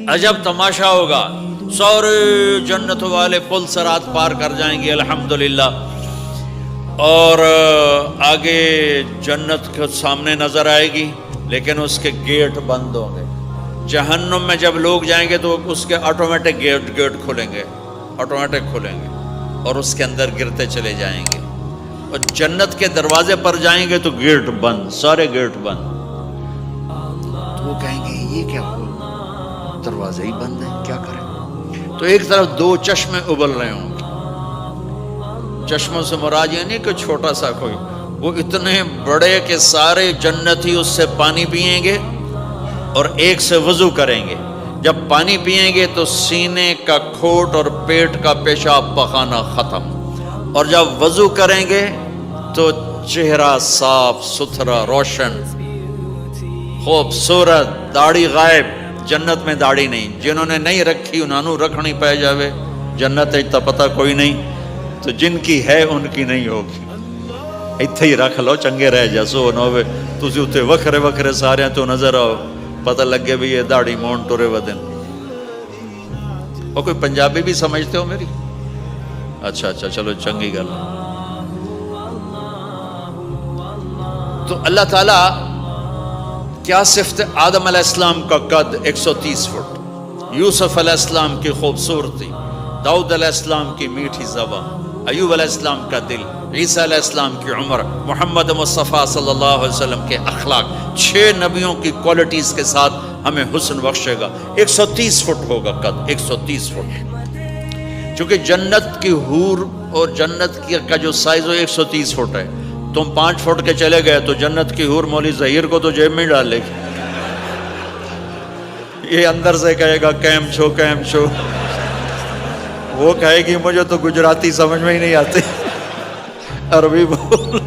عجب تماشا ہوگا، سارے جنت والے پل صراط پار کر جائیں گے الحمدللہ، اور آگے جنت کے سامنے نظر آئے گی لیکن اس کے گیٹ بند ہوں گے۔ جہنم میں جب لوگ جائیں گے تو اس کے آٹومیٹک گیٹ کھلیں گے، آٹومیٹک کھلیں گے اور اس کے اندر گرتے چلے جائیں گے، اور جنت کے دروازے پر جائیں گے تو گیٹ بند، سارے گیٹ بند۔ تو وہ کہیں گے یہ کیا ہوا، دروازے ہی بند ہیں، کیا کریں؟ تو ایک طرف دو چشمے ابل رہے ہوں گے، چشموں سے مراد یہ نہیں کہ چھوٹا سا کوئی، وہ اتنے بڑے کہ سارے جنتی اس سے پانی پئیں گے اور ایک سے وضو کریں گے۔ جب پانی پئیں گے تو سینے کا کھوٹ اور پیٹ کا پیشاب پخانہ ختم، اور جب وضو کریں گے تو چہرہ صاف ستھرا روشن خوبصورت، داڑھی غائب۔ جنت میں داڑھی نہیں، جنہوں نے نہیں رکھی انہوں نے رکھنی پہ جاوے، جنت تا پتہ کوئی نہیں، تو جن کی ہے ان کی نہیں ہوگی۔ اتھے ہی رکھ لو چنگے رہ جاسو نہ ہوئے تسی اتھے وکھرے وکھرے سارے تو نظر آؤ، پتہ لگے بھی یہ داڑھی مون ٹورے ودن۔ اور کوئی پنجابی بھی سمجھتے ہو میری؟ اچھا چلو چنگی گل۔ تو اللہ تعالیٰ کیا صفت آدم علیہ السلام کا قد 130 فٹ، یوسف علیہ السلام کی خوبصورتی، داؤد علیہ السلام کی میٹھی زبان، ایوب علیہ السلام کا دل، عیسیٰ علیہ السلام کی عمر، محمد مصطفیٰ صلی اللہ علیہ وسلم کے اخلاق، 6 نبیوں کی کوالٹیز کے ساتھ ہمیں حسن بخشے گا۔ 130 فٹ ہوگا قد، 130 فٹ، چونکہ جنت کی حور اور جنت کا جو سائز ہے 130 فٹ ہے۔ تم 5 فٹ کے چلے گئے تو جنت کی حور مولی ظہیر کو تو جیب میں ڈال لے گی، یہ اندر سے کہے گا کیم چھو، وہ کہے گی مجھے تو گجراتی سمجھ میں ہی نہیں آتی، عربی بول۔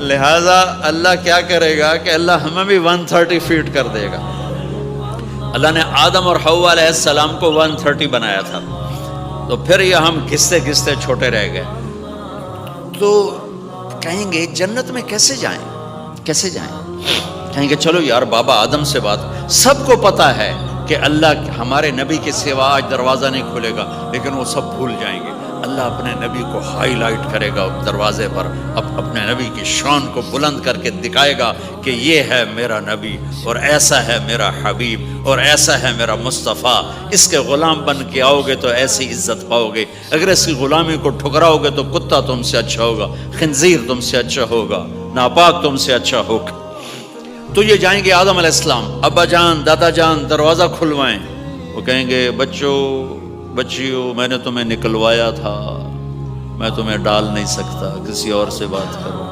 لہذا اللہ کیا کرے گا کہ اللہ ہمیں بھی 130 فیٹ کر دے گا۔ اللہ نے آدم اور حوا علیہ السلام کو 130 بنایا تھا، تو پھر یہ ہم گھستے چھوٹے رہ گئے۔ تو کہیں گے جنت میں کیسے جائیں؟ کہیں گے چلو یار بابا آدم سے بات، سب کو پتا ہے کہ اللہ ہمارے نبی کے سوا آج دروازہ نہیں کھلے گا، لیکن وہ سب بھول جائیں گے۔ اللہ اپنے نبی کو ہائی لائٹ کرے گا دروازے پر، اپنے نبی کی شان کو بلند کر کے دکھائے گا کہ یہ ہے میرا نبی، اور ایسا ہے میرا حبیب، اور ایسا ہے میرا مصطفیٰ۔ اس کے غلام بن کے آؤ گے تو ایسی عزت پاؤ گے، اگر اس کی غلامی کو ٹھکراؤ گے تو کتا تم سے اچھا ہوگا، خنزیر تم سے اچھا ہوگا، ناپاک تم سے اچھا ہوگا۔ تو یہ جائیں گے آدم علیہ السلام، ابا جان دادا جان دروازہ کھلوائیں۔ وہ کہیں گے بچیو میں نے تمہیں نکلوایا تھا، میں تمہیں ڈال نہیں سکتا، کسی اور سے بات کرو۔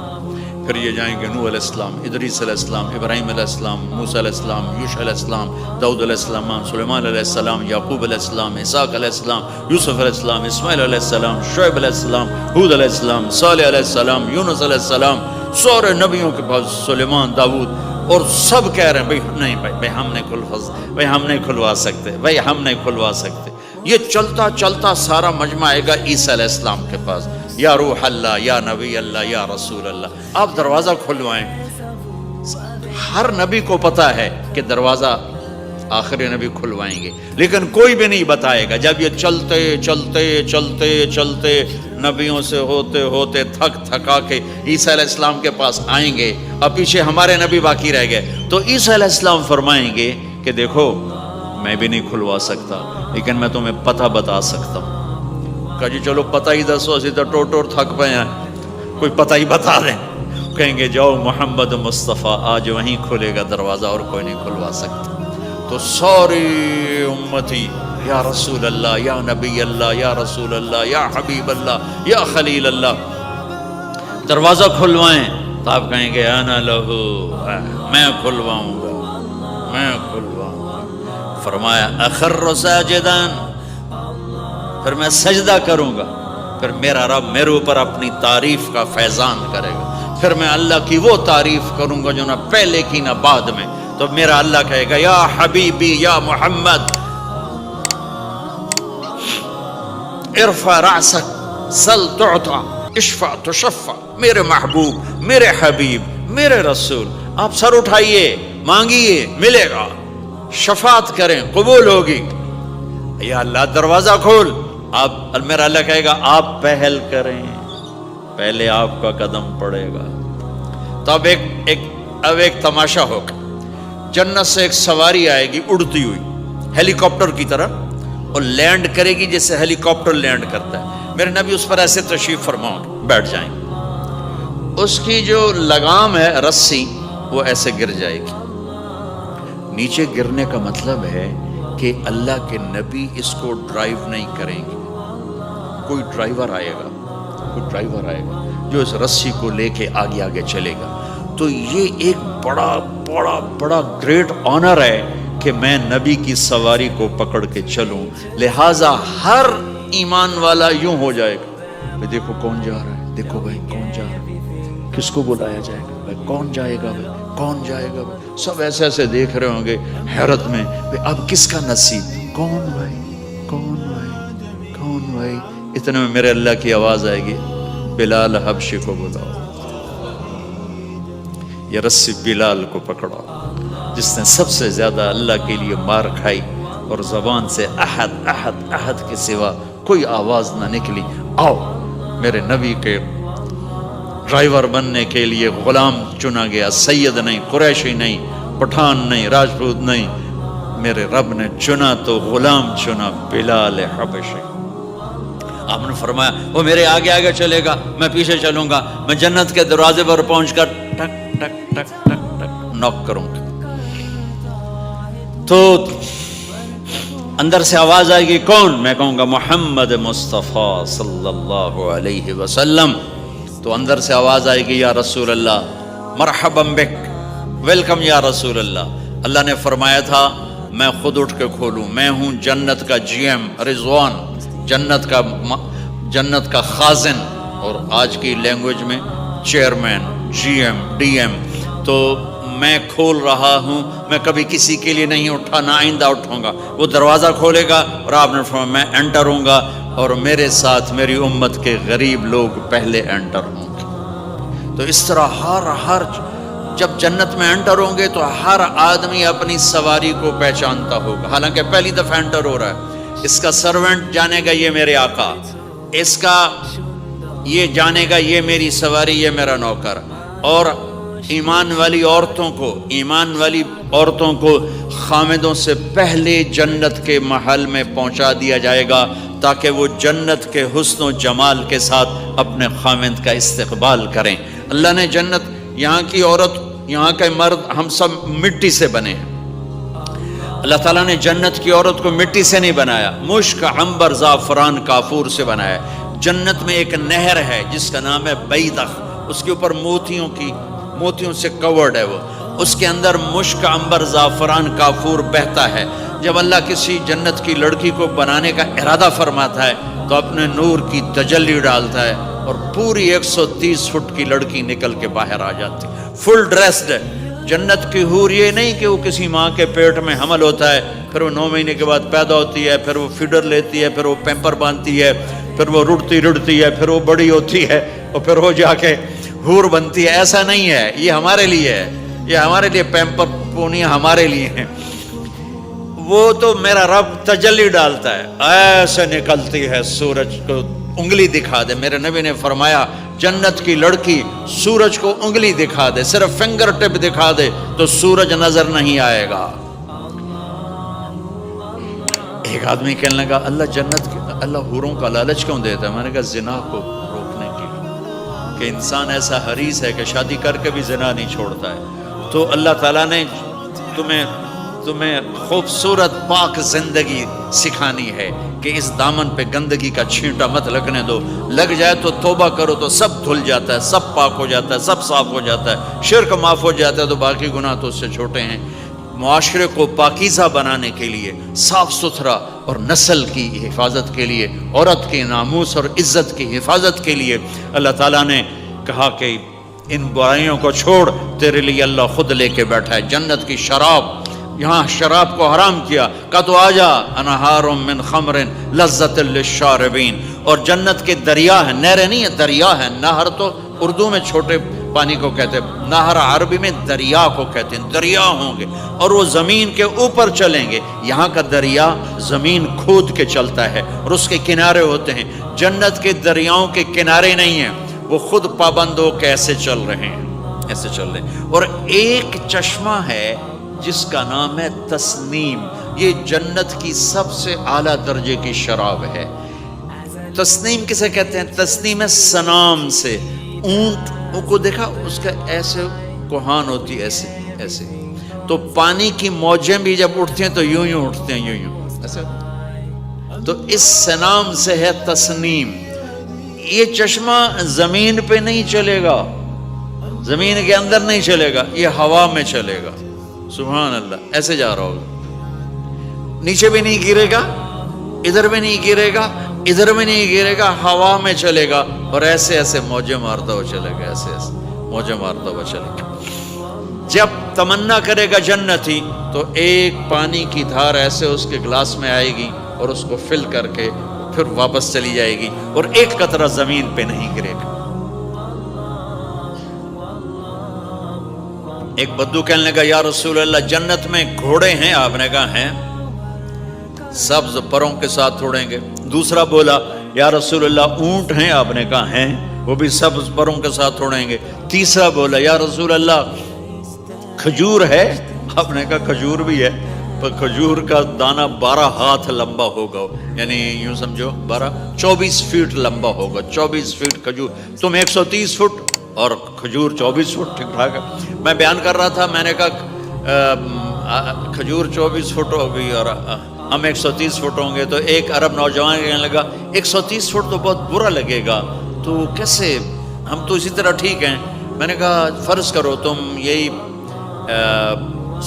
پھر یہ جائیں گے نوح علیہ السلام، ادریس علیہ السلام، ابراہیم علیہ السلام، موسیٰ علیہ السلام، یوشع علیہ السلام، داؤد علیہ السلام، سلیمان علیہ السلام، یعقوب علیہ السلام، اسحاق علیہ السلام، یوسف علیہ السلام، اسماعیل علیہ السلام، شعیب علیہ السلام، ہود علیہ السلام، صالح علیہ السلام، یونس علیہ السلام، سارے نبیوں کے پاس، سلیمان، داؤد، اور سب کہہ رہے ہیں بھائی نہیں بھائی ہم نہیں کھلوا سکتے۔ یہ چلتا سارا مجمع آئے گا عیسیٰ علیہ السلام کے پاس، یا روح اللہ، یا نبی اللہ، یا رسول اللہ، آپ دروازہ کھلوائیں۔ ہر نبی کو پتا ہے کہ دروازہ آخری نبی کھلوائیں گے، لیکن کوئی بھی نہیں بتائے گا۔ جب یہ چلتے نبیوں سے ہوتے تھکا کے عیسیٰ علیہ السلام کے پاس آئیں گے، اب پیچھے ہمارے نبی باقی رہ گئے، تو عیسیٰ علیہ السلام فرمائیں گے کہ دیکھو میں بھی نہیں کھلوا سکتا، لیکن میں تمہیں پتہ بتا سکتا ہوں۔ کہا جی چلو پتہ ہی دسو، اسی تو ٹور تھک پے ہیں، کوئی پتہ ہی بتا دیں۔ کہیں گے جاؤ محمد مصطفیٰ، آج وہیں کھلے گا دروازہ، اور کوئی نہیں کھلوا سکتا۔ تو ساری امتی یا رسول اللہ، یا نبی اللہ، یا رسول اللہ، یا حبیب اللہ، یا خلیل اللہ، دروازہ کھلوائیں۔ تو آپ کہیں گے انا لہو، میں کھلواؤں گا۔ فرمایا اخر ساجدان، پھر میں سجدہ کروں گا، پھر میرا رب میرے اوپر اپنی تعریف کا فیضان کرے گا، پھر میں اللہ کی وہ تعریف کروں گا جو نہ پہلے کی نہ بعد میں۔ تو میرا اللہ کہے گا یا حبیبی یا محمد ارفع رأسک سل تعطا اشفع تشفع، میرے محبوب، میرے حبیب، میرے رسول، آپ سر اٹھائیے، مانگیے، ملے گا۔ شفاعت کریں قبول ہوگی. یا اللہ دروازہ کھول. آپ میرا اللہ کہے گا آپ پہل کریں, پہلے آپ کا قدم پڑے گا. تو اب ایک تماشا ہوگا. جنت سے ایک سواری آئے گی اڑتی ہوئی ہیلی کاپٹر کی طرح, اور لینڈ کرے گی جیسے ہیلی کاپٹر لینڈ کرتا ہے. میرے نبی اس پر ایسے تشریف فرماؤں گے, بیٹھ جائیں گے. اس کی جو لگام ہے رسی وہ ایسے گر جائے گی. نیچے گرنے کا مطلب ہے کہ اللہ کے نبی اس کو ڈرائیو نہیں کریں گے. کوئی ڈرائیور آئے گا جو اس رسی کو لے کے آگے آگے چلے گا. تو یہ ایک بڑا بڑا بڑا گریٹ آنر ہے کہ میں نبی کی سواری کو پکڑ کے چلوں. لہٰذا ہر ایمان والا یوں ہو جائے گا, دیکھو کون جا رہا ہے, دیکھو بھائی کون جا رہا ہے, کس کو بلایا جائے گا, بھائی کون جائے گا, بھائی کون جائے گا. بھائی سب ایسے ایسے دیکھ رہے ہوں گے حیرت میں, اب کس کا نصیب, کون بھائی کون بھائی کون بھائی. اتنے میں میرے اللہ کی آواز آئے گی, بلال حبشی کو بلاؤ. یہ رسی بلال کو پکڑا جس نے سب سے زیادہ اللہ کے لیے مار کھائی, اور زبان سے احد احد احد کے سوا کوئی آواز نہ نکلی. آؤ, میرے نبی کے ڈرائیور بننے کے لیے غلام چنا گیا. سید نہیں, قریشی نہیں, پٹھان نہیں, راجپوت نہیں, میرے رب نے چنا تو غلام چنا, بلال حبشی. آپ نے فرمایا وہ میرے آگے آگے چلے گا, میں پیچھے چلوں گا. میں جنت کے دروازے پر پہنچ کر ٹک ٹک ٹک ٹک ٹک نوک کروں گا. تو اندر سے آواز آئے گی, کون؟ میں کہوں گا محمد مصطفیٰ صلی اللہ علیہ وسلم. تو اندر سے آواز آئے گی, یا رسول اللہ, مرحبا بک, ویلکم یا رسول اللہ. اللہ نے فرمایا تھا میں خود اٹھ کے کھولوں. میں ہوں جنت کا جی ایم رضوان, جنت کا خازن, اور آج کی لینگویج میں chairman, G M, D M. تو میں کھول رہا ہوں, میں کبھی کسی کے لیے نہیں اٹھا, نہ آئندہ اٹھوں گا. وہ دروازہ کھولے گا اور آپ نے فرمایا میں انٹر ہوں گا, اور میرے ساتھ میری امت کے غریب لوگ پہلے انٹر ہوں گے. تو اس طرح ہر جب جنت میں انٹر ہوں گے تو ہر آدمی اپنی سواری کو پہچانتا ہوگا. حالانکہ پہلی دفعہ انٹر ہو رہا ہے. اس کا سرونٹ جانے گا یہ میرے آقا, اس کا یہ جانے گا یہ میری سواری, یہ میرا نوکر. اور ایمان والی عورتوں کو خامدوں سے پہلے جنت کے محل میں پہنچا دیا جائے گا, تاکہ وہ جنت کے حسن و جمال کے ساتھ اپنے خامد کا استقبال کریں. اللہ نے جنت, یہاں کی عورت, یہاں کے مرد, ہم سب مٹی سے بنے ہیں. اللہ تعالیٰ نے جنت کی عورت کو مٹی سے نہیں بنایا, مشک, عنبر, زعفران, کافور سے بنایا. جنت میں ایک نہر ہے جس کا نام ہے بیدخ, اس کے اوپر موتیوں سے کورڈ ہے. وہ اس کے اندر مشک, عنبر, زعفران, کافور بہتا ہے. جب اللہ کسی جنت کی لڑکی کو بنانے کا ارادہ فرماتا ہے تو اپنے نور کی تجلی ڈالتا ہے, اور پوری 130 فٹ کی لڑکی نکل کے باہر آ جاتی, فل ڈریسڈ ہے. جنت کی حور یہ نہیں کہ وہ کسی ماں کے پیٹ میں حمل ہوتا ہے, پھر وہ 9 مہینے کے بعد پیدا ہوتی ہے, پھر وہ فیڈر لیتی ہے, پھر وہ پیمپر باندھتی ہے, پھر وہ رڑتی ہے, پھر وہ بڑی ہوتی ہے, اور پھر وہ جا کے حور بنتی ہے. ایسا نہیں ہے, یہ ہمارے لیے ہے, یہ ہمارے لیے پیمپر پونی ہمارے لیے ہیں. وہ تو میرا رب تجلی ڈالتا ہے, ایسے نکلتی ہے سورج کو انگلی دکھا دے. میرے نبی نے فرمایا جنت کی لڑکی سورج کو انگلی دکھا دے, صرف فنگر ٹپ دکھا دے تو سورج نظر نہیں آئے گا. ایک آدمی کہنے لگا اللہ حوروں کا لالچ کیوں دیتا ہے؟ میں نے کہا زنا کو روکنے کے لیے, کہ انسان ایسا حریص ہے کہ شادی کر کے بھی زنا نہیں چھوڑتا ہے. تو اللہ تعالیٰ نے تمہیں خوبصورت پاک زندگی سکھانی ہے کہ اس دامن پہ گندگی کا چھینٹا مت لگنے دو. لگ جائے تو توبہ کرو تو سب دھل جاتا ہے, سب پاک ہو جاتا ہے, سب صاف ہو جاتا ہے, شرک معاف ہو جاتا ہے, تو باقی گناہ تو اس سے چھوٹے ہیں. معاشرے کو پاکیزہ بنانے کے لیے, صاف ستھرا, اور نسل کی حفاظت کے لیے, عورت کے ناموس اور عزت کی حفاظت کے لیے اللہ تعالیٰ نے کہا کہ ان برائیوں کو چھوڑ, تیرے لیے اللہ خود لے کے بیٹھا ہے جنت کی شراب. یہاں شراب کو حرام کیا, کہا تو آجا انہار من خمر لذت للشاربین. اور جنت کے دریا ہیں, نہریں نہیں ہیں, دریا ہیں. نہر تو اردو میں چھوٹے پانی کو کہتے ہیں، نہر عربی میں دریا کو کہتے ہیں، دریا ہوں گے اور وہ زمین کے اوپر چلیں گے۔ یہاں کا دریا زمین کھود کے چلتا ہے اور اس کے کنارے ہوتے ہیں۔ جنت کے دریاؤں کے کنارے نہیں ہیں، وہ خود پابند ہو کے ایسے چل رہے ہیں، ایسے چل رہے ہیں۔ اور ایک چشمہ ہے جس کا نام ہے تسنیم، یہ جنت کی سب سے اعلیٰ درجے کی شراب ہے۔ تسنیم کسے کہتے ہیں؟ تسنیم ہے سنام سے، اونٹ کو دیکھا اس کا ایسے کوہان ہوتی ہے، ایسے ایسے، تو پانی کی موجیں بھی جب اٹھتی ہیں تو یوں یوں اٹھتے ہیں، یوں یوں ایسے، تو اس سنام سے ہے تسنیم۔ یہ چشمہ زمین پہ نہیں چلے گا، زمین کے اندر نہیں چلے گا، یہ ہوا میں چلے گا، سبحان اللہ، ایسے جا رہا ہوگا، نیچے بھی نہیں گرے گا، ادھر بھی نہیں گرے گا، ادھر میں نہیں گرے گا، ہوا میں چلے گا اور ایسے ایسے موجیں مارتا ہوا چلے گا، ایسے ایسے موجیں مارتا ہوا چلے گا۔ جب تمنا کرے گا جنتی تو ایک پانی کی دھار ایسے اس کے گلاس میں آئے گی اور اس کو فل کر کے پھر واپس چلی جائے گی اور ایک قطرہ زمین پہ نہیں گرے گا۔ ایک بدو کہنے لگا یا رسول اللہ جنت میں گھوڑے ہیں؟ آپ نے کہا ہیں، سبز پروں کے ساتھ اڑیں گے۔ دوسرا بولا یا رسول اللہ اونٹ ہیں؟ آپ نے کہا ہیں، وہ بھی سبز پروں کے ساتھ اڑیں گے۔ تیسرا بولا یا رسول اللہ کھجور ہے؟ آپ نے کہا کھجور بھی ہے، پر کھجور کا دانہ 12 ہاتھ لمبا ہوگا، یعنی یوں سمجھو 24 فٹ لمبا ہوگا، 24 فٹ کھجور، تم 130 فٹ اور کھجور 24 فٹ، ٹھیک ٹھاک ہے۔ میں بیان کر رہا تھا، میں نے کہا کھجور 24 فٹ ہوگی اور ہم 130 فٹ ہوں گے، تو ایک عرب نوجوان کہنے لگا 130 فٹ تو بہت برا لگے گا، تو کیسے، ہم تو اسی طرح ٹھیک ہیں۔ میں نے کہا فرض کرو تم یہی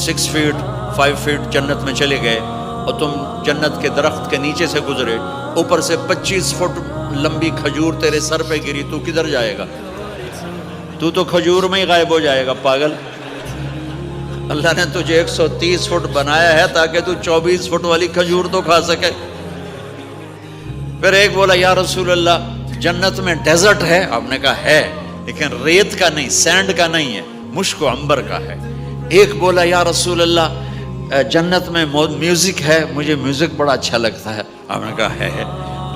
6 فٹ 5 فٹ جنت میں چلے گئے اور تم جنت کے درخت کے نیچے سے گزرے، اوپر سے 25 فٹ لمبی کھجور تیرے سر پہ گری، تو کدھر جائے گا؟ تو کھجور میں ہی غائب ہو جائے گا، پاگل۔ اللہ نے تجھے 130 فٹ بنایا ہے تاکہ تو 24 فٹ والی کھجور تو کھا سکے۔ پھر ایک بولا یا رسول اللہ جنت میں ڈیزرٹ ہے؟ آپ نے کہا ہے، لیکن ریت کا نہیں، سینڈ کا نہیں ہے، مشک و عنبر کا ہے۔ ایک بولا یا رسول اللہ جنت میں میوزک ہے؟ مجھے میوزک بڑا اچھا لگتا ہے۔ آپ نے کہا ہے،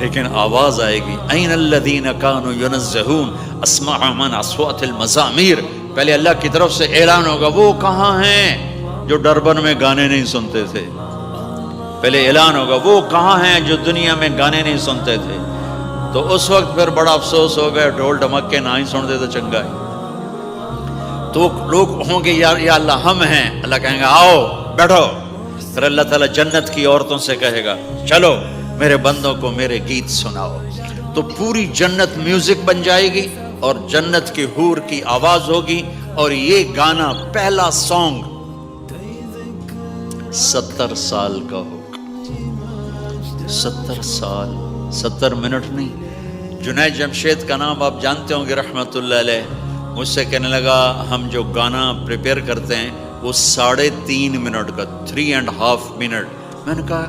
لیکن آواز آئے گی این الذین کانوا ینزہون اسمع من اصوات المزامیر، پہلے اللہ کی طرف سے اعلان ہوگا وہ کہاں ہیں جو ڈربن میں گانے نہیں سنتے تھے، پہلے اعلان ہوگا وہ کہاں ہیں جو دنیا میں گانے نہیں سنتے تھے، تو اس وقت پھر بڑا افسوس ہوگا، ڈھول ڈھمکے نہ ہی سنتے تو چنگا ہے۔ تو لوگ ہوں گے یا اللہ ہم ہیں، اللہ کہیں گا آؤ بیٹھو، پھر اللہ تعالیٰ جنت کی عورتوں سے کہے گا چلو میرے بندوں کو میرے گیت سناؤ، تو پوری جنت میوزک بن جائے گی اور جنت کی حور کی آواز ہوگی، اور یہ گانا پہلا سانگ 70 سال کا ہوگا، 70 سال، 70 منٹ نہیں۔ جنید جمشید کا نام آپ جانتے ہوں گے رحمت اللہ علیہ، مجھ سے کہنے لگا ہم جو گانا پریپیئر کرتے ہیں وہ 3.5 منٹ کا، 3.5 منٹ۔ میں نے کہا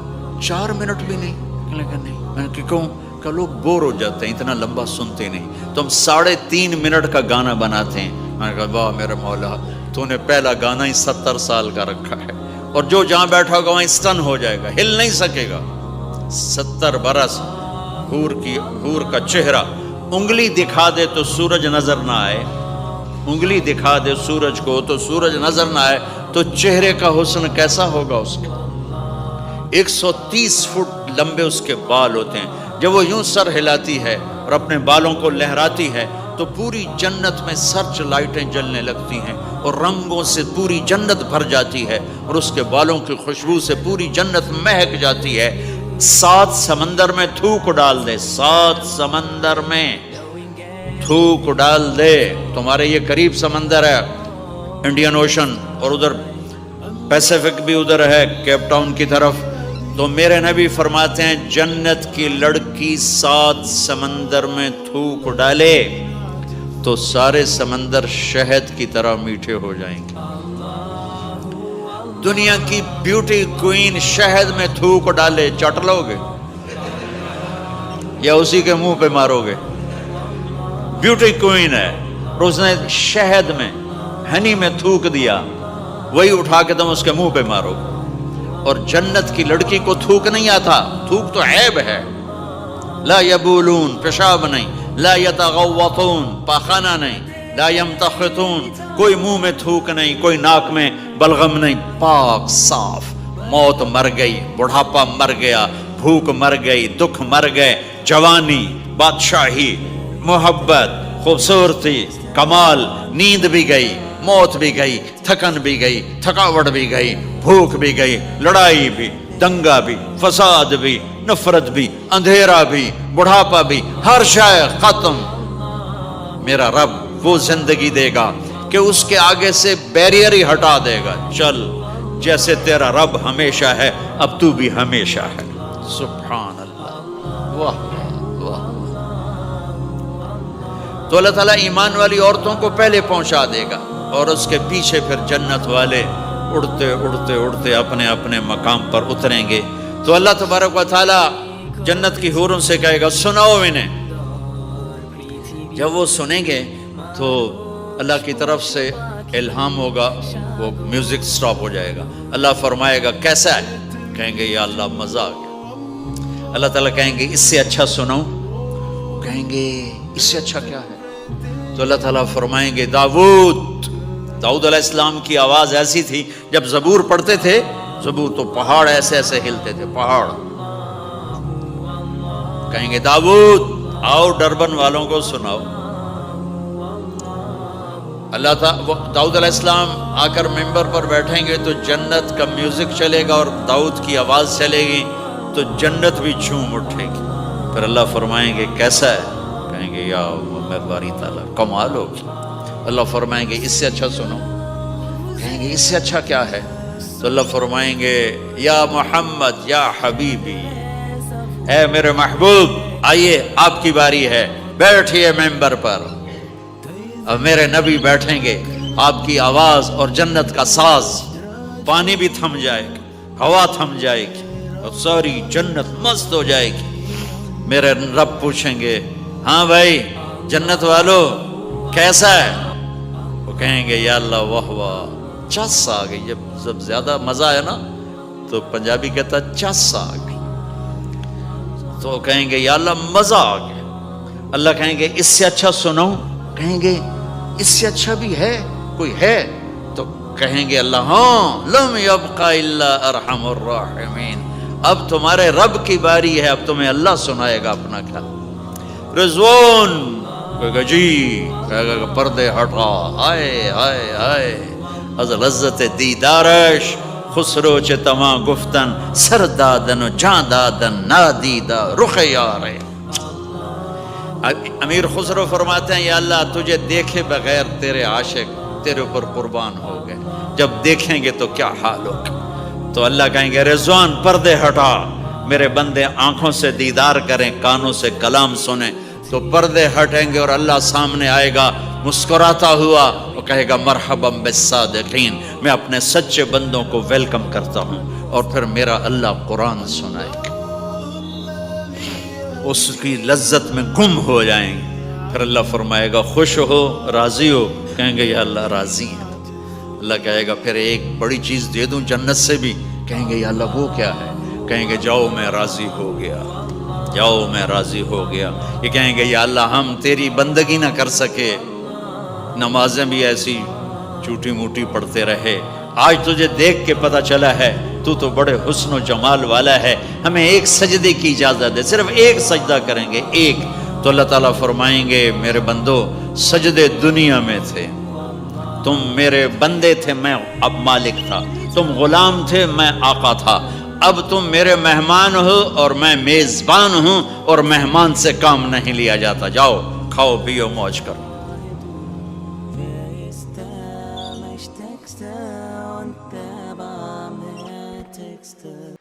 4 منٹ بھی نہیں؟ کہنے لگا نہیں۔ میں نے کہا کیوں؟ کہ لوگ بور ہو جاتے ہیں، اتنا لمبا سنتے نہیں، تو ہم 3.5 منٹ کا گانا بناتے ہیں۔ میں نے کہا واہ میرے مولا، تو نے پہلا گانا ہی 70 سال کا رکھا ہے، اور جو جہاں بیٹھا ہوگا وہیں اسٹن ہو جائے گا، ہل نہیں سکے گا۔ 70 برس حور کا چہرہ، انگلی دکھا دے تو سورج نظر نہ آئے، انگلی دکھا دے سورج کو تو سورج نظر نہ آئے، تو چہرے کا حسن کیسا ہوگا اس کے؟ 130 فٹ لمبے اس کے بال ہوتے ہیں، جب وہ یوں سر ہلاتی ہے اور اپنے بالوں کو لہراتی ہے تو پوری جنت میں سرچ لائٹیں جلنے لگتی ہیں اور رنگوں سے پوری جنت بھر جاتی ہے، اور اس کے بالوں کی خوشبو سے پوری جنت مہک جاتی ہے۔ 7 سمندر میں تھوک ڈال دے، 7 سمندر میں تھوک ڈال دے، تمہارے یہ قریب سمندر ہے انڈین اوشن، اور ادھر پیسیفک بھی ادھر ہے کیپ ٹاؤن کی طرف، تو میرے نبی فرماتے ہیں جنت کی لڑکی 7 سمندر میں تھوک ڈالے تو سارے سمندر شہد کی طرح میٹھے ہو جائیں گے۔ دنیا کی بیوٹی کوئین شہد میں تھوک ڈالے، چٹ لو گے یا اسی کے منہ پہ مارو گے؟ بیوٹی کوئین ہے، اور اس نے شہد میں ہنی میں تھوک دیا، وہی اٹھا کے تم اس کے منہ پہ مارو گے۔ اور جنت کی لڑکی کو تھوک نہیں آتا، تھوک تو عیب ہے۔ لا یبولون، پیشاب نہیں، لا یتغوطون، پاخانہ نہیں، لا یمتخطون، کوئی منہ میں تھوک نہیں، کوئی ناک میں بلغم نہیں، پاک صاف۔ موت مر گئی، بڑھاپا مر گیا، بھوک مر گئی، دکھ مر گئے، جوانی، بادشاہی، محبت، خوبصورتی، کمال، نیند بھی گئی، موت بھی گئی، تھکن بھی گئی، تھکاوٹ بھی گئی، بھوک بھی گئی، لڑائی بھی، دنگا بھی، فساد بھی، نفرت بھی، اندھیرا بھی، بڑھاپا بھی، ہر شے ختم۔ میرا رب وہ زندگی دے گا کہ اس کے آگے سے بیریئر ہی ہٹا دے گا، چل جیسے تیرا رب ہمیشہ ہے اب تو بھی ہمیشہ ہے۔ سبحان اللہ، واہ واہ۔ تو اللہ تعالیٰ ایمان والی عورتوں کو پہلے پہنچا دے گا اور اس کے پیچھے پھر جنت والے اڑتے اڑتے اڑتے اپنے اپنے مقام پر اتریں گے۔ تو اللہ تبارک و تعالیٰ جنت کی حوروں سے کہے گا سناؤ انہیں۔ جب وہ سنیں گے تو اللہ کی طرف سے الہام ہوگا، وہ میوزک سٹاپ ہو جائے گا، اللہ فرمائے گا کیسا ہے؟ کہیں گے یا اللہ مزہ آ گیا۔ اللہ تعالیٰ کہیں گے اس سے اچھا سناؤں؟ کہیں گے اس سے اچھا کیا ہے؟ تو اللہ تعالیٰ فرمائیں گے داؤد علیہ السلام کی آواز ایسی تھی، جب زبور پڑھتے تھے، زبور تو پہاڑ ایسے ایسے ہلتے تھے، پہاڑ۔ کہیں گے داؤد آؤ ڈربن والوں کو سناؤ۔ اللہ تعالیٰ داؤد علیہ السلام آ کر ممبر پر بیٹھیں گے تو جنت کا میوزک چلے گا اور داؤد کی آواز چلے گی تو جنت بھی جھوم اٹھے گی۔ پھر اللہ فرمائیں گے کیسا ہے؟ کہیں گے یا میں باری تعالیٰ کمال ہوگی۔ اللہ فرمائیں گے اس سے اچھا سنو۔ کہیں گے اس سے اچھا کیا ہے؟ تو اللہ فرمائیں گے یا محمد یا حبیبی، اے میرے محبوب آئیے آپ کی باری ہے، بیٹھیے ممبر پر۔ اب میرے نبی بیٹھیں گے، آپ کی آواز اور جنت کا ساز، پانی بھی تھم جائے گا، ہوا تھم جائے گی اور ساری جنت مست ہو جائے گی۔ میرے رب پوچھیں گے ہاں بھائی جنت والو کیسا ہے؟ وہ کہیں گے یا اللہ واہ واہ، چس آ گئی۔ جب زیادہ مزہ ہے نا تو پنجابی کہتا چس آ گئی، تو کہیں گے یا اللہ مزہ آ گیا۔ اللہ کہیں گے اس سے اچھا سنو؟ کہیں گے اس سے اچھا بھی ہے، کوئی ہے؟ تو کہیں گے اللہ ہاں لم یبق الا ارحم الراحمین، اب تمہارے رب کی باری ہے، اب تمہیں اللہ سنائے گا اپنا خیال۔ رضوان کہے گا جی، کہے گا پردے ہٹا، ہائے ہائے ہائے از لذت دیدارش خسرو چه تما گفتن سر دادن و جان دادن نادیدہ رخ یارے۔ امیر خسرو فرماتے ہیں یا اللہ تجھے دیکھے بغیر تیرے عاشق تیرے اوپر قربان ہو گئے، جب دیکھیں گے تو کیا حال ہوگا؟ تو اللہ کہیں گے رضوان پردے ہٹا، میرے بندے آنکھوں سے دیدار کریں، کانوں سے کلام سنیں، تو پردے ہٹیں گے اور اللہ سامنے آئے گا مسکراتا ہوا، وہ کہے گا مرحبا بالصادقین، میں اپنے سچے بندوں کو ویلکم کرتا ہوں۔ اور پھر میرا اللہ قرآن سنائے گا، اس کی لذت میں گم ہو جائیں گے۔ پھر اللہ فرمائے گا خوش ہو، راضی ہو؟ کہیں گے یا اللہ راضی ہیں۔ اللہ کہے گا پھر ایک بڑی چیز دے دوں جنت سے بھی؟ کہیں گے یا اللہ وہ کیا ہے؟ کہیں گے جاؤ میں راضی ہو گیا، جاؤ میں راضی ہو گیا۔ یہ کہیں گے یا اللہ ہم تیری بندگی نہ کر سکے، نمازیں بھی ایسی چوٹی موٹی پڑھتے رہے، آج تجھے دیکھ کے پتہ چلا ہے تو بڑے حسن و جمال والا ہے، ہمیں ایک سجدے کی اجازت دے، صرف ایک سجدہ کریں گے، ایک۔ تو اللہ تعالیٰ فرمائیں گے میرے بندو سجدے دنیا میں تھے، تم میرے بندے تھے، میں اب مالک تھا، تم غلام تھے، میں آقا تھا، اب تم میرے مہمان ہو اور میں میزبان ہوں، اور مہمان سے کام نہیں لیا جاتا، جاؤ کھاؤ پیو موج کرو۔ Texter und der war mit Texter.